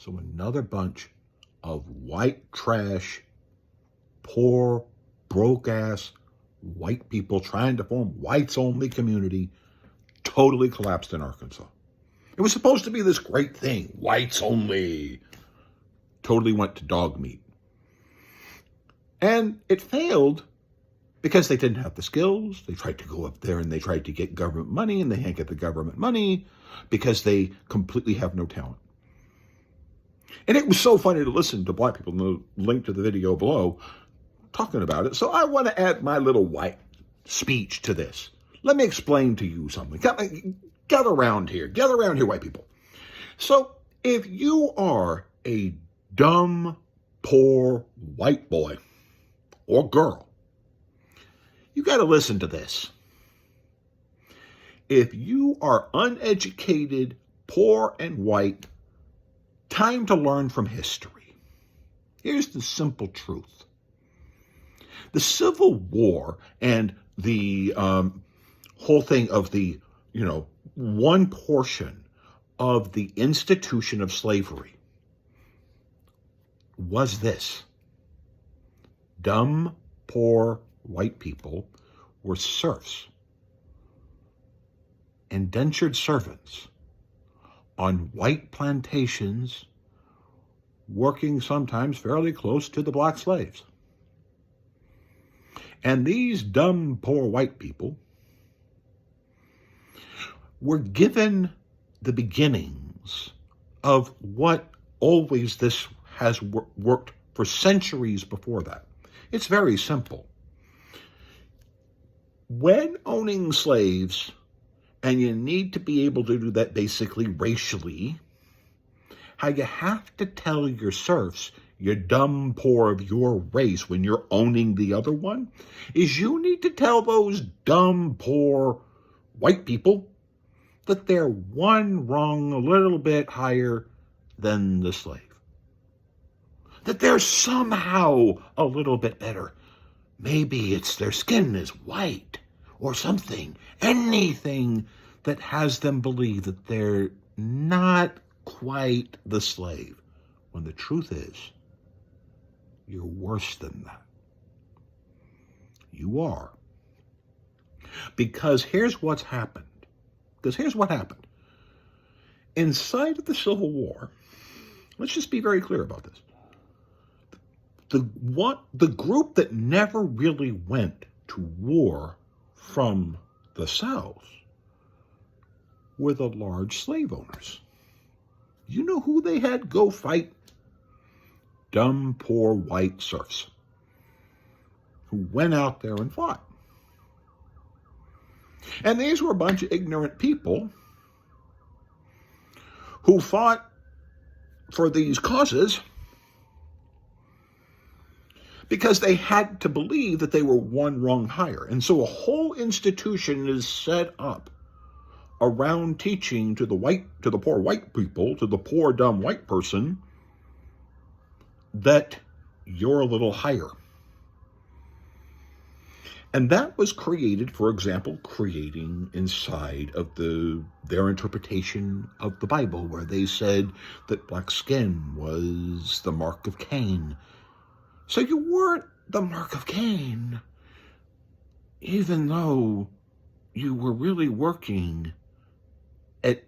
So another bunch of white trash, poor, broke-ass white people trying to form whites-only community totally collapsed in Arkansas. It was supposed to be this great thing, whites only. Totally went to dog meat. And it failed because they didn't have the skills. They tried to go up there and they tried to get government money, and they can't get the government money because they completely have no talent. And it was so funny to listen to black people, and the link to the video below, talking about it. So I want to add my little white speech to this. Let me explain to you something. Gather around here, white people. So if you are a dumb, poor white boy or girl, you got to listen to this. If you are uneducated, poor, and white, time to learn from history. Here's the simple truth. The Civil War and the whole thing of the, one portion of the institution of slavery was this. Dumb, poor, white people were serfs, indentured servants on white plantations, working sometimes fairly close to the black slaves. And these dumb, poor white people were given the beginnings of what always this has worked for centuries before that. It's very simple. When owning slaves, and you need to be able to do that basically racially, how you have to tell your serfs, your dumb poor of your race, when you're owning the other one, is you need to tell those dumb poor white people that they're one rung a little bit higher than the slave. That they're somehow a little bit better. Maybe it's their skin is white or something, anything that has them believe that they're not quite the slave, when the truth is, you're worse than that. You are. Because here's what's happened. Inside of the Civil War, let's just be very clear about this. The group that never really went to war from the South were the large slave owners. You know who they had go fight? Dumb, poor white serfs who went out there and fought. And these were a bunch of ignorant people who fought for these causes because they had to believe that they were one rung higher. And so a whole institution is set up around teaching to the poor white people, to the poor dumb white person, that you're a little higher. And that was created, for example, creating inside of their interpretation of the Bible, where they said that black skin was the mark of Cain. So you weren't the mark of Cain, even though you were really working at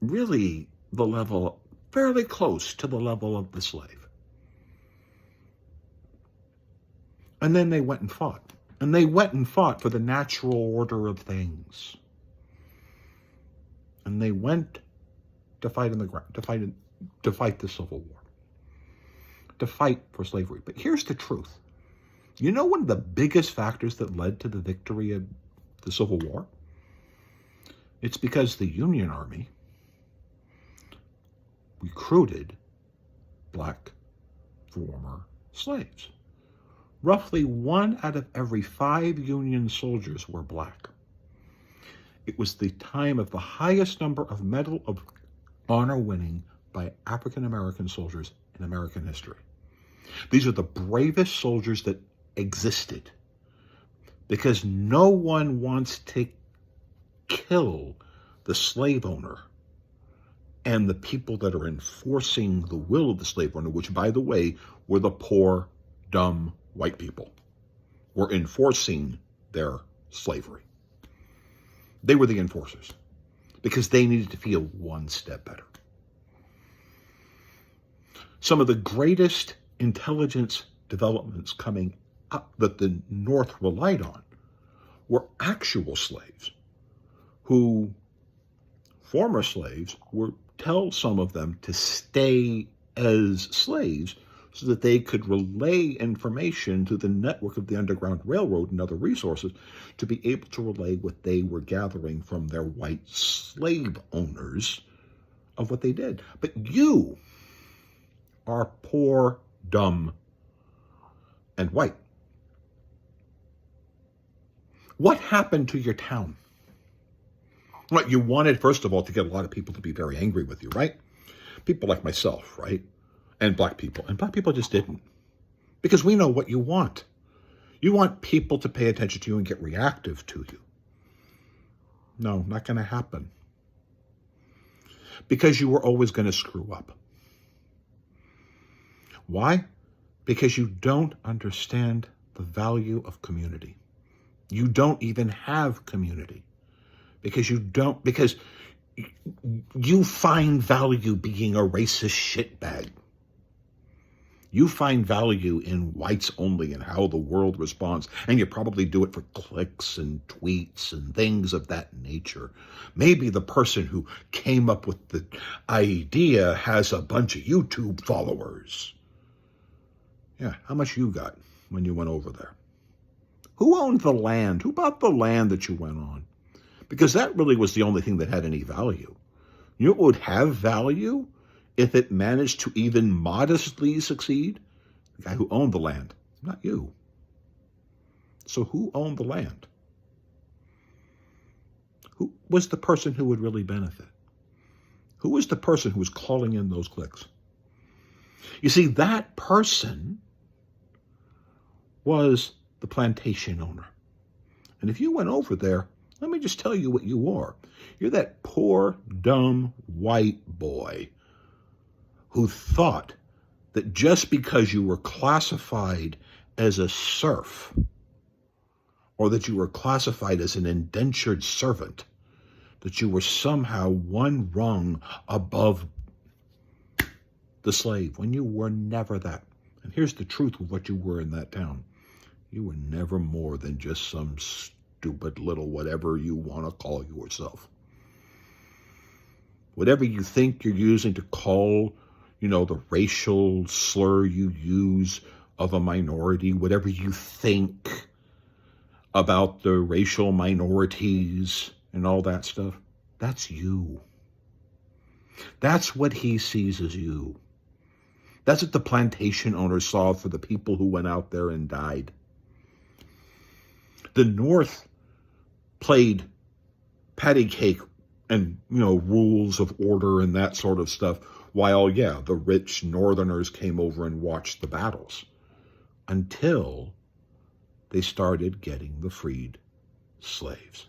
really the level, fairly close to the level of the slave. And then they went and fought. And they went and fought for the natural order of things. And they went to fight in the ground, to fight the Civil War, to fight for slavery. But here's the truth. You know one of the biggest factors that led to the victory of the Civil War? It's because the Union Army recruited black former slaves. Roughly 1 out of every 5 Union soldiers were black. It was the time of the highest number of Medal of Honor winning by African American soldiers in American history. These are the bravest soldiers that existed, because no one wants to kill the slave owner And the people that are enforcing the will of the slave owner, which, by the way, were the poor, dumb white people, were enforcing their slavery. They were the enforcers because they needed to feel one step better. Some of the greatest intelligence developments coming up that the North relied on were actual slaves who, former slaves, would tell some of them to stay as slaves so that they could relay information to the network of the Underground Railroad and other resources to be able to relay what they were gathering from their white slave owners of what they did. But you are poor, dumb, and white. What happened to your town? Well, you wanted, first of all, to get a lot of people to be very angry with you, right? People like myself, right? And black people. And black people just didn't. Because we know what you want. You want people to pay attention to you and get reactive to you. No, not going to happen. Because you were always going to screw up. Why? Because you don't understand the value of community. You don't even have community. Because you find value being a racist shitbag. You find value in whites only and how the world responds. And you probably do it for clicks and tweets and things of that nature. Maybe the person who came up with the idea has a bunch of YouTube followers. Yeah, how much you got when you went over there? Who owned the land? Who bought the land that you went on? Because that really was the only thing that had any value. You know what would have value if it managed to even modestly succeed? The guy who owned the land, not you. So who owned the land? Who was the person who would really benefit? Who was the person who was calling in those clicks? You see, that person was the plantation owner. And if you went over there, let me just tell you what you are. You're that poor, dumb, white boy who thought that just because you were classified as a serf or that you were classified as an indentured servant, that you were somehow one rung above the slave, when you were never that. And here's the truth of what you were in that town. You were never more than just some stupid little whatever you want to call yourself. Whatever you think you're using to call, the racial slur you use of a minority, whatever you think about the racial minorities and all that stuff, that's you. That's what he sees as you. That's what the plantation owners saw for the people who went out there and died. The North played patty cake and, rules of order and that sort of stuff, while, the rich Northerners came over and watched the battles until they started getting the freed slaves.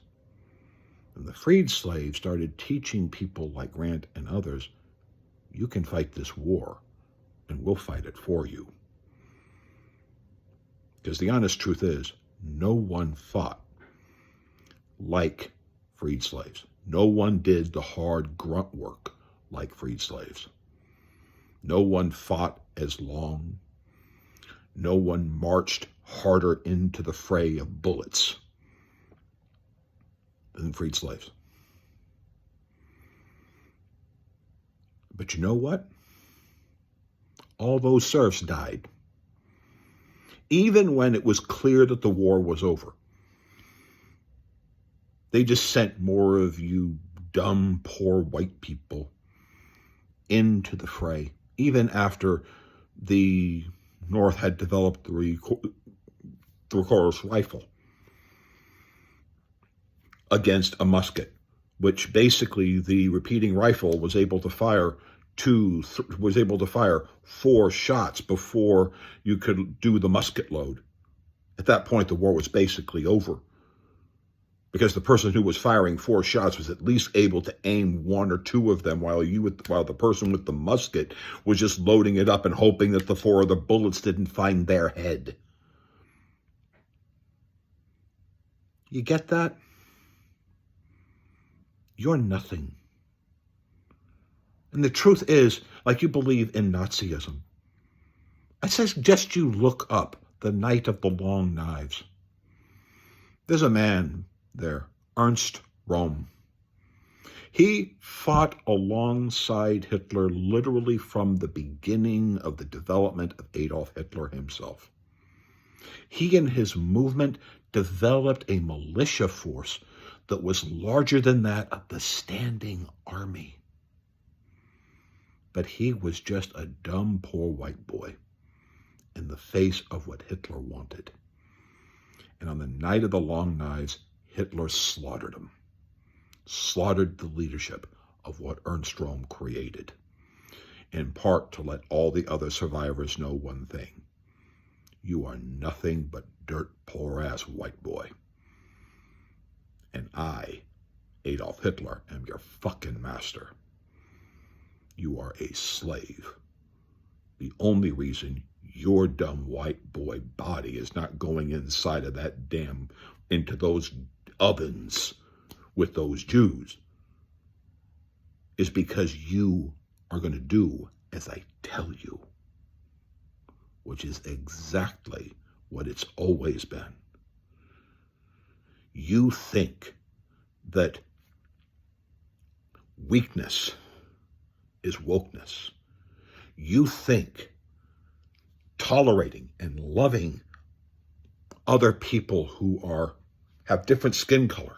And the freed slaves started teaching people like Grant and others, you can fight this war and we'll fight it for you. Because the honest truth is, no one fought like freed slaves. No one did the hard grunt work like freed slaves. No one fought as long. No one marched harder into the fray of bullets than freed slaves. But you know what? All those serfs died. Even when it was clear that the war was over. They just sent more of you dumb, poor white people into the fray, even after the North had developed the recoilless rifle against a musket, which basically the repeating rifle was able to fire 4 shots before you could do the musket load. At that point, the war was basically over, because the person who was firing 4 shots was at least able to aim 1 or 2 of them, while the person with the musket was just loading it up and hoping that the 4 other bullets didn't find their head. You get that? You're nothing. And the truth is, like you believe in Nazism, I suggest you look up The Night of the Long Knives. There's a man there, Ernst Röhm. He fought alongside Hitler literally from the beginning of the development of Adolf Hitler himself. He and his movement developed a militia force that was larger than that of the standing army. But he was just a dumb, poor white boy in the face of what Hitler wanted. And on the night of the Long Knives, Hitler slaughtered him, slaughtered the leadership of what Ernst Röhm created, in part to let all the other survivors know one thing: you are nothing but dirt poor-ass white boy. And I, Adolf Hitler, am your fucking master. You are a slave. The only reason your dumb white boy body is not going inside of that into those ovens with those Jews is because you are going to do as I tell you, which is exactly what it's always been. You think that weakness is wokeness. You think tolerating and loving other people who have different skin color,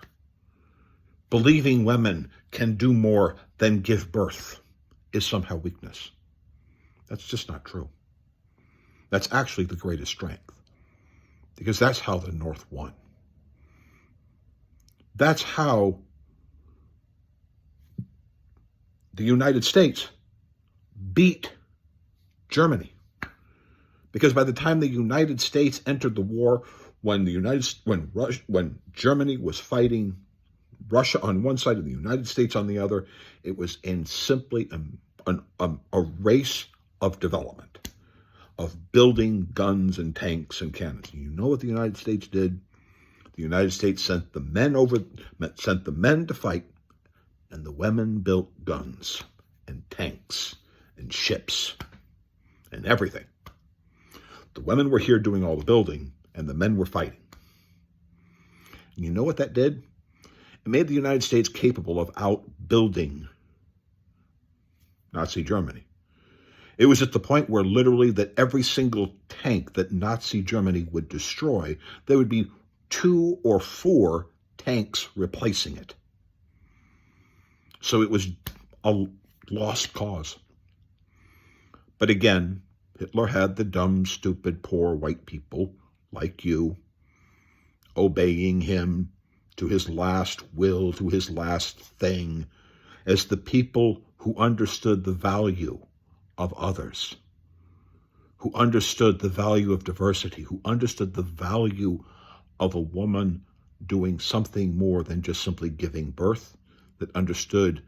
believing women can do more than give birth, is somehow weakness. That's just not true. That's actually the greatest strength, because that's how the North won. That's how the United States beat Germany. Because by the time the United States entered the war, when Germany was fighting Russia on one side and the United States on the other, it was in simply a race of development, of building guns and tanks and cannons. You know what the United States did? The United States sent the men to fight, and the women built guns and tanks and ships and everything. The women were here doing all the building, and the men were fighting. And you know what that did? It made the United States capable of outbuilding Nazi Germany. It was at the point where literally that every single tank that Nazi Germany would destroy, there would be 2 or 4 tanks replacing it. So it was a lost cause. But again, Hitler had the dumb, stupid, poor white people like you obeying him to his last will, to his last thing, as the people who understood the value of others, who understood the value of diversity, who understood the value of a woman doing something more than just simply giving birth, that understood,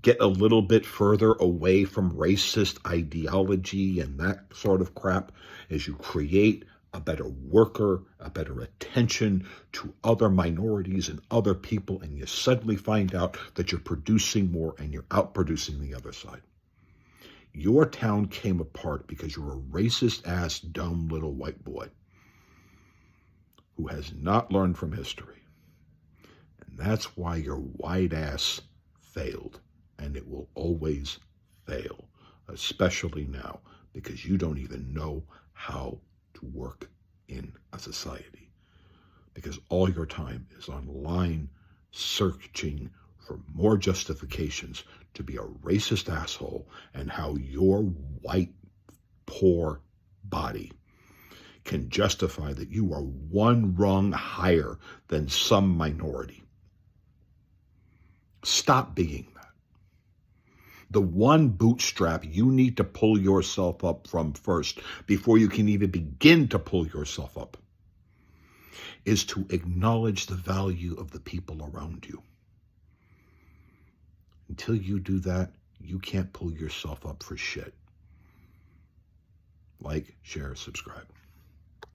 get a little bit further away from racist ideology and that sort of crap as you create a better worker, a better attention to other minorities and other people, and you suddenly find out that you're producing more and you're outproducing the other side. Your town came apart because you're a racist-ass, dumb little white boy who has not learned from history. And that's why your white ass failed, and it will always fail, especially now, because you don't even know how to work in a society, because all your time is online searching for more justifications to be a racist asshole, and how your white, poor body can justify that you are one rung higher than some minority. Stop being that. The one bootstrap you need to pull yourself up from first, before you can even begin to pull yourself up, is to acknowledge the value of the people around you. Until you do that, you can't pull yourself up for shit. Like, share, subscribe.